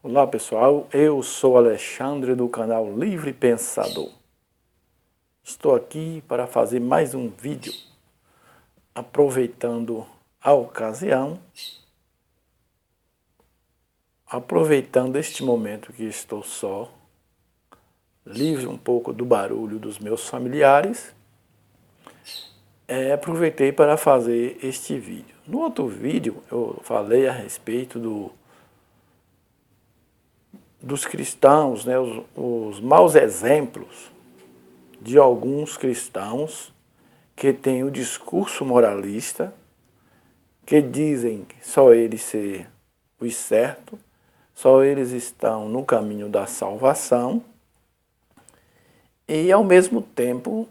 Olá pessoal, eu sou Alexandre do canal Livre Pensador. Estou aqui para fazer mais um vídeo, aproveitando a ocasião, aproveitando este momento que estou só, livre um pouco do barulho dos meus familiares, aproveitei para fazer este vídeo. No outro vídeo eu falei a respeito dos cristãos, né, os maus exemplos de alguns cristãos que têm o discurso moralista, que dizem que só eles ser os certos, só eles estão no caminho da salvação e ao mesmo tempo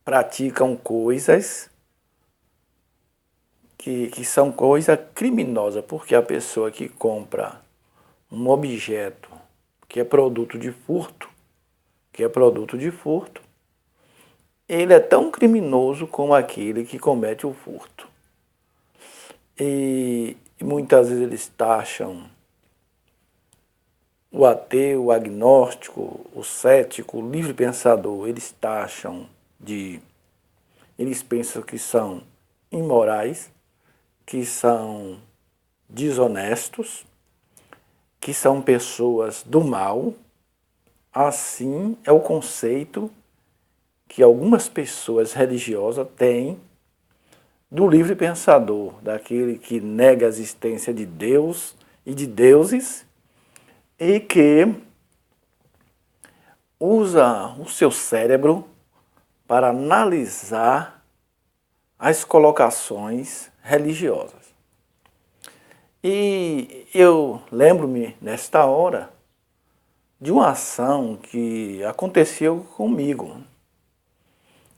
praticam coisas que são coisa criminosa, porque a pessoa que compra um objeto que é produto de furto, ele é tão criminoso como aquele que comete o furto. E muitas vezes eles taxam o ateu, o agnóstico, o cético, o livre pensador, eles pensam que são imorais, que são desonestos, que são pessoas do mal. Assim é o conceito que algumas pessoas religiosas têm do livre pensador, daquele que nega a existência de Deus e de deuses e que usa o seu cérebro para analisar as colocações religiosas. E eu lembro-me, nesta hora, de uma ação que aconteceu comigo.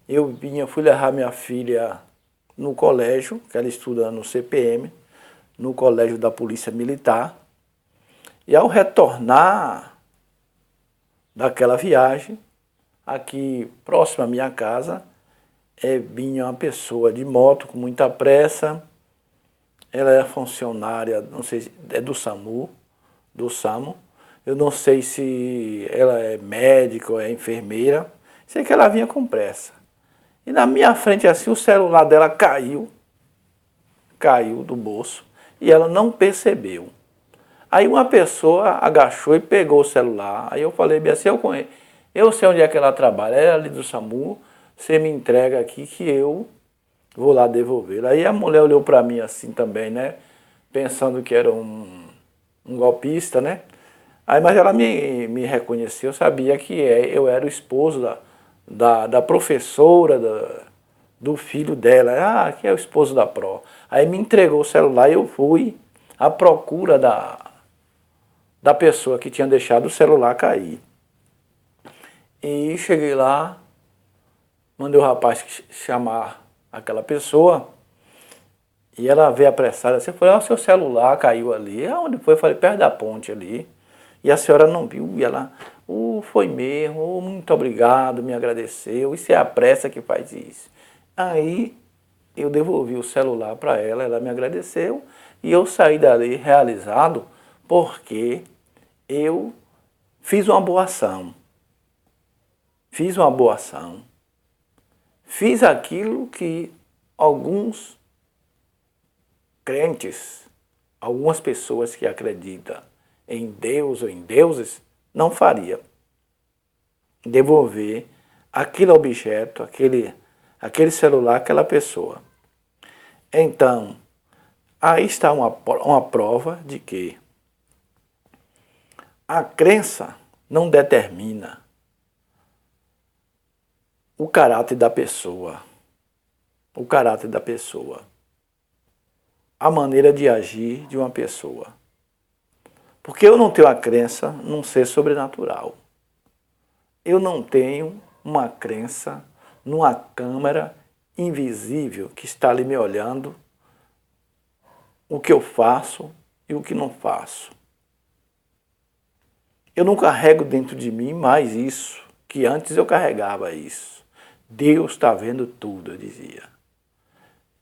Eu fui levar minha filha no colégio, que ela estuda no CPM, no colégio da Polícia Militar, e ao retornar daquela viagem, aqui próximo à minha casa, vinha uma pessoa de moto com muita pressa. Ela é funcionária, não sei se é do SAMU, eu não sei se ela é médica ou é enfermeira, sei que ela vinha com pressa. E na minha frente assim o celular dela caiu do bolso e ela não percebeu. Aí uma pessoa agachou e pegou o celular, aí eu falei bem assim, eu sei onde é que ela trabalha, ela é ali do SAMU, você me entrega aqui que eu vou lá devolver. Aí a mulher olhou para mim assim também, né? Pensando que era um golpista, né? Aí, mas ela me reconheceu, sabia que eu era o esposo da professora do filho dela. Ah, que é o esposo da Pro. Aí me entregou o celular e eu fui à procura da pessoa que tinha deixado o celular cair. E cheguei lá, mandei o rapaz chamar aquela pessoa, e ela veio apressada assim, falou, o seu celular caiu ali. Aonde foi? Eu falei, perto da ponte ali. E a senhora não viu, e ela, foi mesmo, muito obrigado, me agradeceu, isso é a pressa que faz isso. Aí eu devolvi o celular para ela me agradeceu, e eu saí dali realizado, porque eu fiz uma boa ação. Fiz aquilo que alguns crentes, algumas pessoas que acreditam em Deus ou em deuses, não faria. Devolver aquele objeto, aquele celular, aquela pessoa. Então, aí está uma prova de que a crença não determina o caráter da pessoa. A maneira de agir de uma pessoa. Porque eu não tenho a crença num ser sobrenatural. Eu não tenho uma crença numa câmera invisível que está ali me olhando o que eu faço e o que não faço. Eu não carrego dentro de mim mais isso, que antes eu carregava isso. Deus está vendo tudo, eu dizia.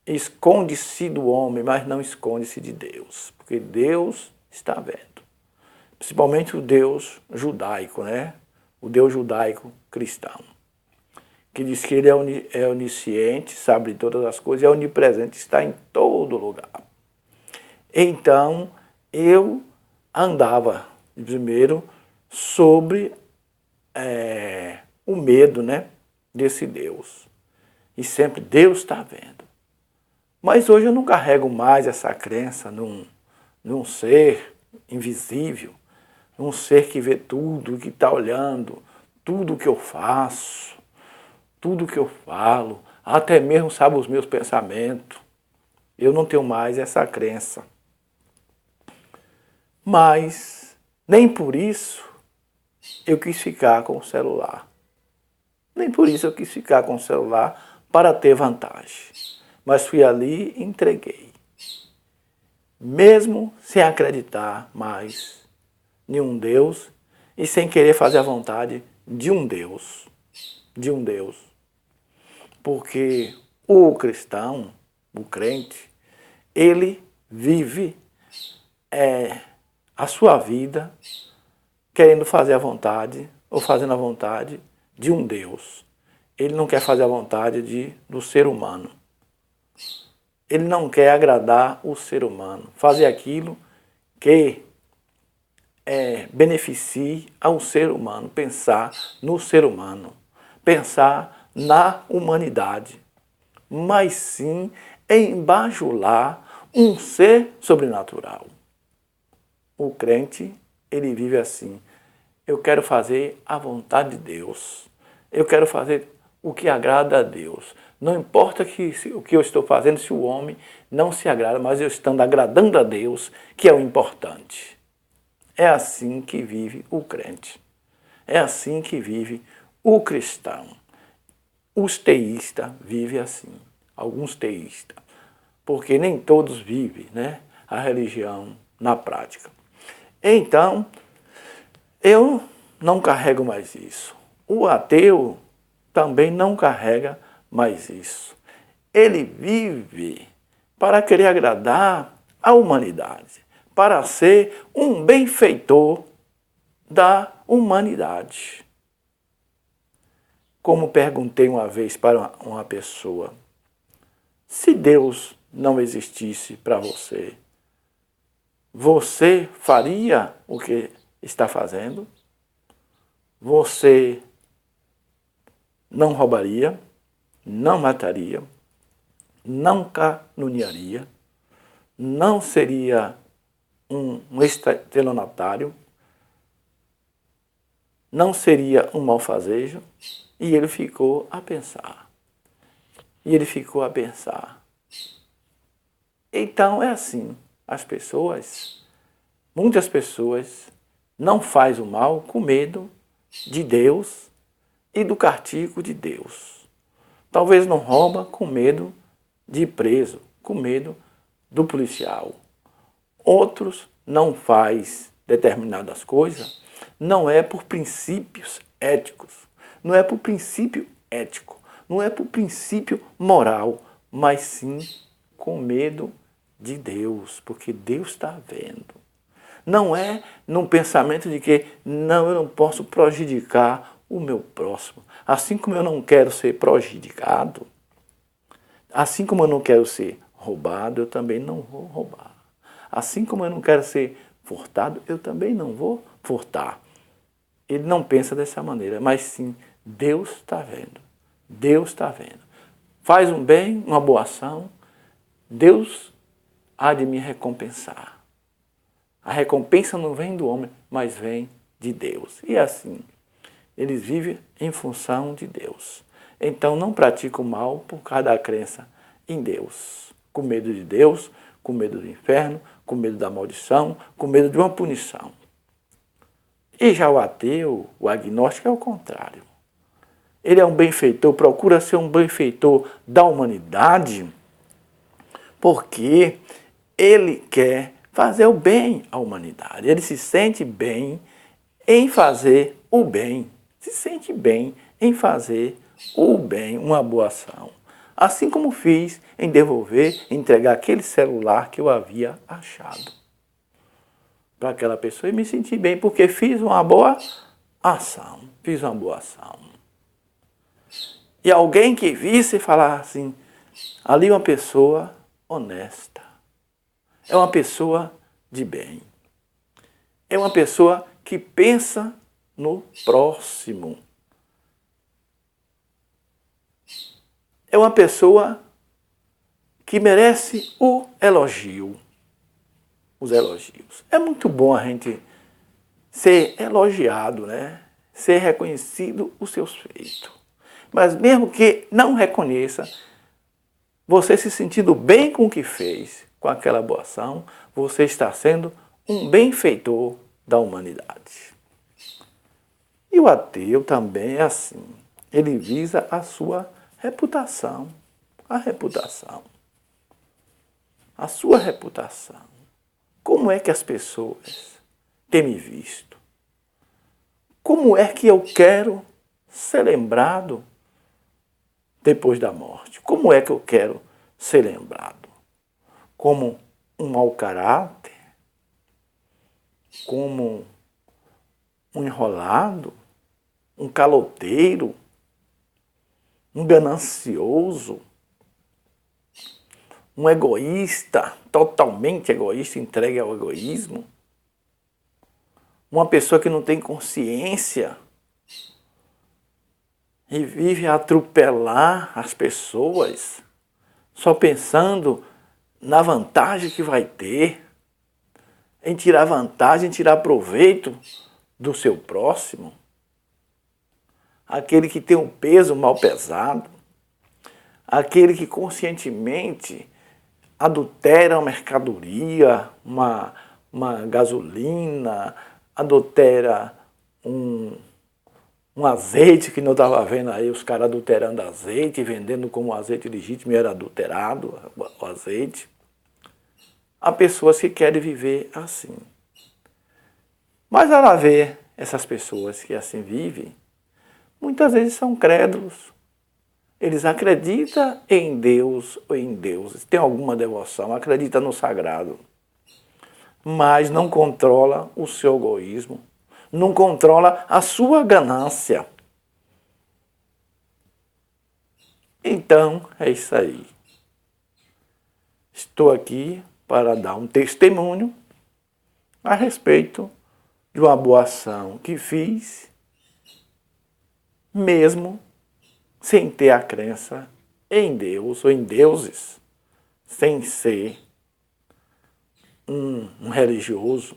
Esconde-se do homem, mas não esconde-se de Deus, porque Deus está vendo. principalmente o Deus judaico, né? O Deus judaico cristão, que diz que ele é onisciente, sabe de todas as coisas, é onipresente, está em todo lugar. Então, eu andava, primeiro, sobre o medo, né, desse Deus. E sempre Deus está vendo. Mas hoje eu não carrego mais essa crença num ser invisível, num ser que vê tudo, que está olhando, tudo que eu faço, tudo que eu falo, até mesmo sabe os meus pensamentos. Eu não tenho mais essa crença. Mas nem por isso eu quis ficar com o celular. Nem por isso eu quis ficar com o celular para ter vantagem. Mas fui ali e entreguei. Mesmo sem acreditar mais em um Deus e sem querer fazer a vontade de um Deus. De um Deus. Porque o cristão, o crente, ele vive a sua vida querendo fazer a vontade ou fazendo a vontade de um Deus. Ele não quer fazer a vontade do ser humano. Ele não quer agradar o ser humano, fazer aquilo que beneficie ao ser humano, pensar no ser humano, pensar na humanidade, mas sim em bajular um ser sobrenatural. O crente, ele vive assim. Eu quero fazer a vontade de Deus. Eu quero fazer o que agrada a Deus. Não importa o que eu estou fazendo, se o homem não se agrada, mas eu estando agradando a Deus, que é o importante. É assim que vive o crente. É assim que vive o cristão. Os teístas vivem assim. Alguns teístas. Porque nem todos vivem, né, a religião na prática. Então, eu não carrego mais isso. O ateu também não carrega mais isso. Ele vive para querer agradar a humanidade, para ser um benfeitor da humanidade. Como perguntei uma vez para uma pessoa, se Deus não existisse para você, você faria o que está fazendo? Você não roubaria, não mataria, não caluniaria, não seria um estelionatário, não seria um malfazejo? E ele ficou a pensar. E ele ficou a pensar. Então é assim, muitas pessoas não fazem o mal com medo de Deus e do castigo de Deus. Talvez não rouba com medo de ir preso, com medo do policial. Outros não faz determinadas coisas, não é por princípios éticos, não é por princípio ético, não é por princípio moral, mas sim com medo de Deus, porque Deus está vendo. Não é num pensamento de que não, eu não posso prejudicar o meu próximo. Assim como eu não quero ser prejudicado, assim como eu não quero ser roubado, eu também não vou roubar. Assim como eu não quero ser furtado, eu também não vou furtar. Ele não pensa dessa maneira, mas sim, Deus está vendo. Deus está vendo. Faz um bem, uma boa ação, Deus há de me recompensar. A recompensa não vem do homem, mas vem de Deus. E assim, eles vivem em função de Deus. Então não praticam o mal por causa da crença em Deus. Com medo de Deus, com medo do inferno, com medo da maldição, com medo de uma punição. E já o ateu, o agnóstico, é o contrário. Ele é um benfeitor, procura ser um benfeitor da humanidade, porque ele quer fazer o bem à humanidade. Ele se sente bem em fazer o bem. Se sente bem em fazer o bem, uma boa ação. Assim como fiz em entregar aquele celular que eu havia achado. para aquela pessoa e me senti bem, porque fiz uma boa ação. Fiz uma boa ação. E alguém que visse falar assim, ali uma pessoa honesta. É uma pessoa de bem. É uma pessoa que pensa no próximo. É uma pessoa que merece o elogio. Os elogios. É muito bom a gente ser elogiado, né? Ser reconhecido os seus feitos. Mas mesmo que não reconheça, você se sentindo bem com o que fez, com aquela boa ação, você está sendo um benfeitor da humanidade. E o ateu também é assim. Ele visa a sua reputação. A reputação. A sua reputação. Como é que as pessoas têm me visto? Como é que eu quero ser lembrado depois da morte? Como é que eu quero ser lembrado? Como um mau caráter? Como um enrolado? Um caloteiro? Um ganancioso? Um egoísta, totalmente egoísta, entregue ao egoísmo? Uma pessoa que não tem consciência e vive a atropelar as pessoas, só pensando na vantagem que vai ter, em tirar vantagem, em tirar proveito do seu próximo. Aquele que tem um peso mal pesado, aquele que conscientemente adultera uma mercadoria, uma gasolina, adultera um azeite, que não estava vendo aí os caras adulterando azeite, vendendo como azeite legítimo e era adulterado o azeite. Há pessoas que querem viver assim. Mas ela vê essas pessoas que assim vivem, muitas vezes são crédulos. Eles acreditam em Deus ou em deuses, têm alguma devoção, acreditam no sagrado, mas não controla o seu egoísmo, não controla a sua ganância. Então, é isso aí. Estou aqui para dar um testemunho a respeito de uma boa ação que fiz, mesmo sem ter a crença em Deus ou em deuses, sem ser um religioso,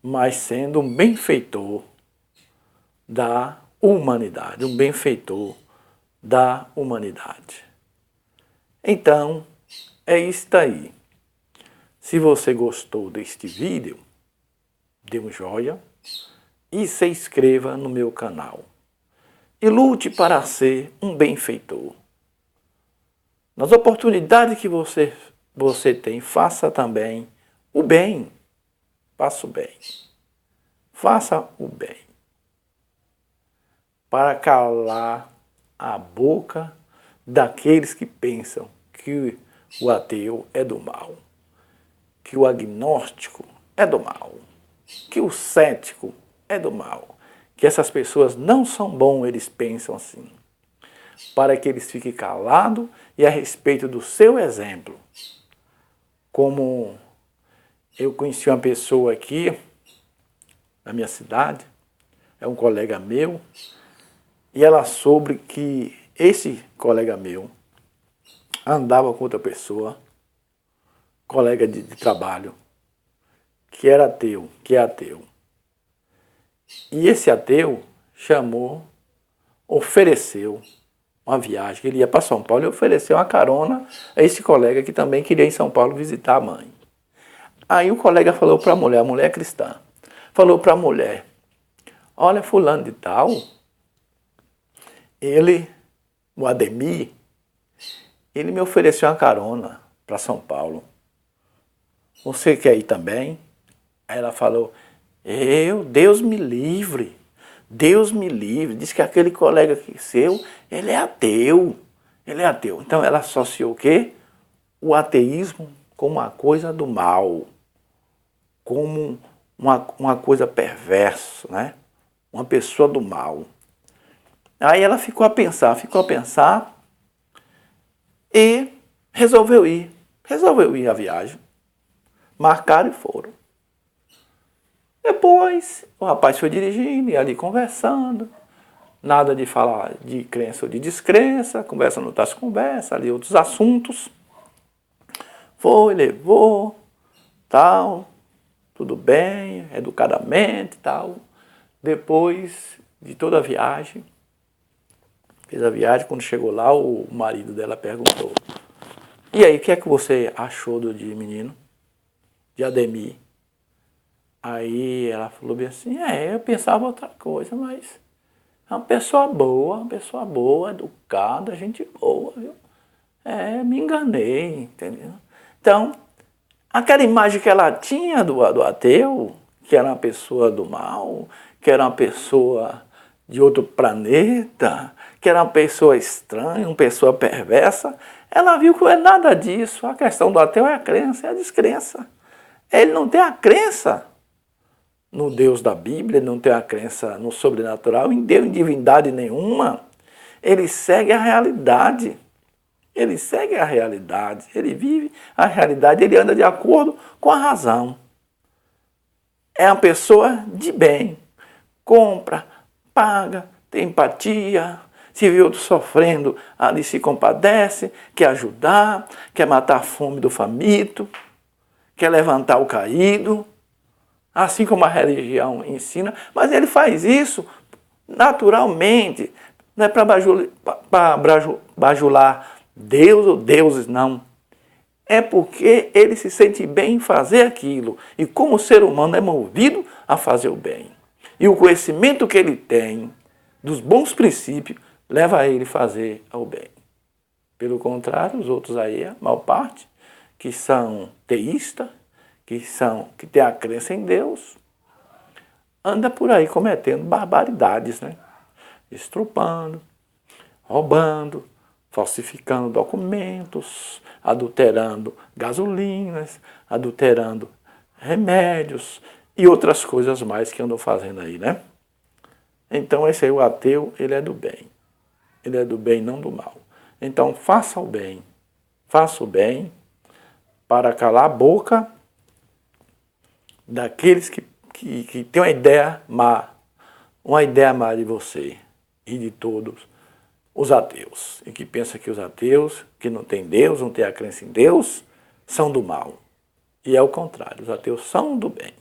mas sendo um benfeitor da humanidade, um benfeitor da humanidade. Então, é isto aí. Se você gostou deste vídeo, dê um joinha e se inscreva no meu canal. E lute para ser um benfeitor. Nas oportunidades que você tem, faça também o bem. Faça o bem. Faça o bem. Para calar a boca daqueles que pensam que o ateu é do mal, que o agnóstico é do mal, que o cético é do mal, que essas pessoas não são bons, eles pensam assim. Para que eles fiquem calados e a respeito do seu exemplo. Como eu conheci uma pessoa aqui, na minha cidade, é um colega meu, e ela soube que esse colega meu andava com outra pessoa, colega de trabalho, que era ateu, que é ateu. E esse ateu ofereceu uma viagem, que ele ia para São Paulo e ofereceu uma carona a esse colega que também queria ir em São Paulo visitar a mãe. Aí o colega falou para a mulher é cristã, falou para a mulher, olha, fulano de tal, o Ademir, ele me ofereceu uma carona para São Paulo. Você quer ir também? Aí ela falou, Deus me livre. Deus me livre. Diz que aquele colega seu, ele é ateu. Ele é ateu. Então ela associou o quê? O ateísmo com uma coisa do mal. como uma coisa perversa, né? Uma pessoa do mal. Aí ela ficou a pensar e resolveu ir à viagem. Marcaram e foram. Depois, o rapaz foi dirigindo e ali conversando. Nada de falar de crença ou de descrença, conversando outras conversas, ali outros assuntos. Foi, levou, tal, tudo bem, educadamente, tal. Depois de toda a viagem, fez a viagem, quando chegou lá, o marido dela perguntou: e aí, o que é que você achou de menino? De Ademir? Aí ela falou bem assim: eu pensava outra coisa, mas é uma pessoa boa, educada, gente boa, viu? Me enganei, entendeu? Então, aquela imagem que ela tinha do ateu, que era uma pessoa do mal, que era uma pessoa de outro planeta, que era uma pessoa estranha, uma pessoa perversa, ela viu que não é nada disso. A questão do ateu é a crença, é a descrença. Ele não tem a crença no Deus da Bíblia, ele não tem a crença no sobrenatural, em Deus, em divindade nenhuma. Ele segue a realidade. Ele segue a realidade, ele vive a realidade, ele anda de acordo com a razão. É uma pessoa de bem, compra, paga, tem empatia, se vê outro sofrendo, ali se compadece, quer ajudar, quer matar a fome do faminto, quer levantar o caído, assim como a religião ensina, mas ele faz isso naturalmente, não é para bajular Deus ou deuses, não. É porque ele se sente bem em fazer aquilo. E como o ser humano é movido a fazer o bem. E o conhecimento que ele tem dos bons princípios leva a ele a fazer o bem. Pelo contrário, os outros aí, a maior parte, que são teístas, que têm a crença em Deus, anda por aí cometendo barbaridades, né? Estrupando, roubando, falsificando documentos, adulterando gasolinas, adulterando remédios e outras coisas mais que andam fazendo aí, né? Então esse aí, o ateu, ele é do bem. Ele é do bem, não do mal. Então faça o bem para calar a boca daqueles que têm uma ideia má de você e de todos os ateus, e que pensa que os ateus, que não têm Deus, não têm a crença em Deus, são do mal. E é o contrário, os ateus são do bem.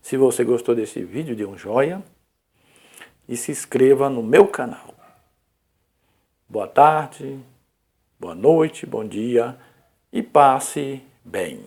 Se você gostou desse vídeo, dê um joinha e se inscreva no meu canal. Boa tarde, boa noite, bom dia e passe bem.